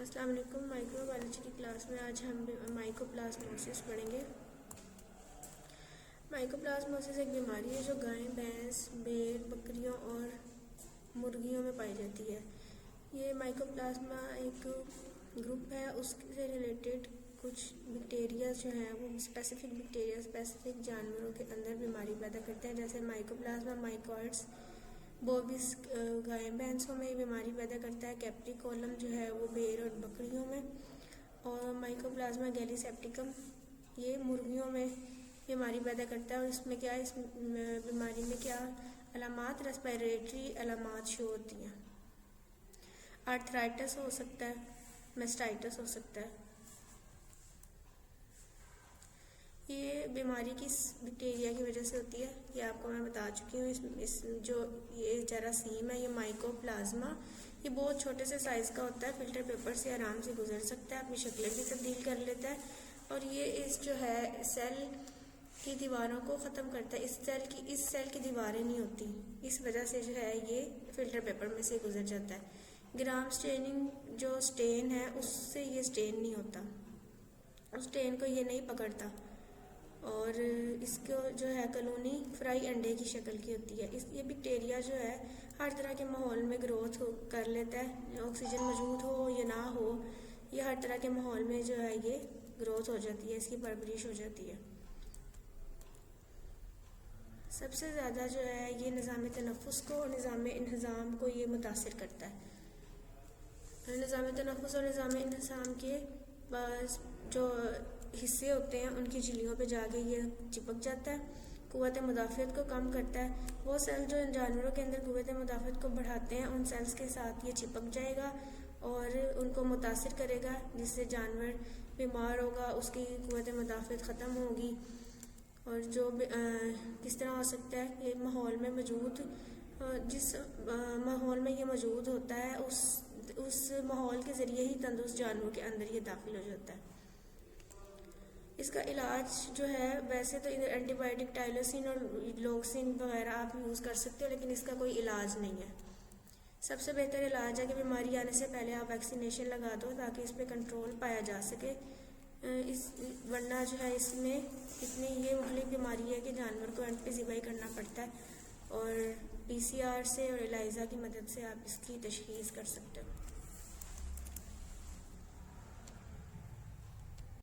अस्सलाम वालेकुम। माइक्रोबायोलॉजी की क्लास में आज हम माइकोप्लाज्मोसिस पढ़ेंगे। माइकोप्लाज्मोसिस एक बीमारी है जो गाय, भैंस, भेड़, बकरियों और मुर्गियों में पाई जाती है। ये माइकोप्लाज्मा एक ग्रुप है, उससे रिलेटेड कुछ बैक्टीरिया जो हैं वो स्पेसिफिक बैक्टीरिया स्पेसिफिक जानवरों के अंदर बीमारी पैदा करते हैं। जैसे माइकोप्लाज्मा माइकोइड्स बोविस गाय भैंसों में बीमारी पैदा करता है। कैप्रिकोलम जो है वो भेड़ और बकरियों में, और माइकोप्लाज्मा गैलीसेप्टिकम ये मुर्गियों में बीमारी पैदा करता है। और इसमें क्या इस बीमारी में क्या अलामात, रेस्पिरेटरी अलामात शो होती हैं। आर्थराइटिस हो सकता है, मेस्टाइटिस हो सकता है। ये बीमारी किस बैक्टीरिया की वजह से होती है ये आपको मैं बता चुकी हूँ। इस जो ये जरासीम है, ये माइकोप्लाज्मा, ये बहुत छोटे से साइज़ का होता है। फिल्टर पेपर से आराम से गुजर सकता है, अपनी शक्लें भी तब्दील कर लेता है, और ये इस जो है सेल की दीवारों को ख़त्म करता है। इस सेल की दीवारें नहीं होती, इस वजह से जो है ये फिल्टर पेपर में से गुजर जाता है। ग्राम स्टेनिंग जो स्टेन है उससे ये स्टेन नहीं होता, उस स्टेन को ये नहीं पकड़ता, और इसको जो है कॉलोनी फ्राई अंडे की शक्ल की होती है। ये बैक्टीरिया जो है हर तरह के माहौल में ग्रोथ कर लेता है, ऑक्सीजन मौजूद हो या ना हो, ये हर तरह के माहौल में जो है ये ग्रोथ हो जाती है, इसकी परवरिश हो जाती है। सबसे ज़्यादा जो है ये निज़ाम तनफ़ुस को और निज़ाम इंतज़ाम को ये मुतासिर करता है। निज़ाम तनफ़ुस और निज़ाम इंतज़ाम के बस जो हिस्से होते हैं उनकी झिल्लियों पे जाके ये चिपक जाता है, क़ुव्वत मुदाफ़ियत को कम करता है। वो सेल जो जानवरों के अंदर क़ुव्वत मुदाफ़ियत को बढ़ाते हैं, उन सेल्स के साथ ये चिपक जाएगा और उनको मुतासिर करेगा, जिससे जानवर बीमार होगा, उसकी क़ुव्वत मुदाफ़ियत ख़त्म होगी। और जो किस तरह हो सकता है, ये माहौल में मौजूद जिस माहौल में ये मौजूद होता है उस माहौल के ज़रिए ही तंदुरुस्त जानवर के अंदर ये दाखिल हो जाता है। इसका इलाज जो है वैसे तो इधर एंटीबायोटिक टाइलोसिन और लोक्सिन वगैरह आप यूज़ कर सकते हो, लेकिन इसका कोई इलाज नहीं है। सबसे बेहतर इलाज है कि बीमारी आने से पहले आप वैक्सीनेशन लगा दो ताकि इस पर कंट्रोल पाया जा सके। वरना जो है इसमें इतनी ये मुख्तलिफ बीमारी है कि जानवर को एंड पे ज़िबाई करना पड़ता है, और PCR से और एलाइज़ा की मदद से आप इसकी तशख़ीस कर सकते हो।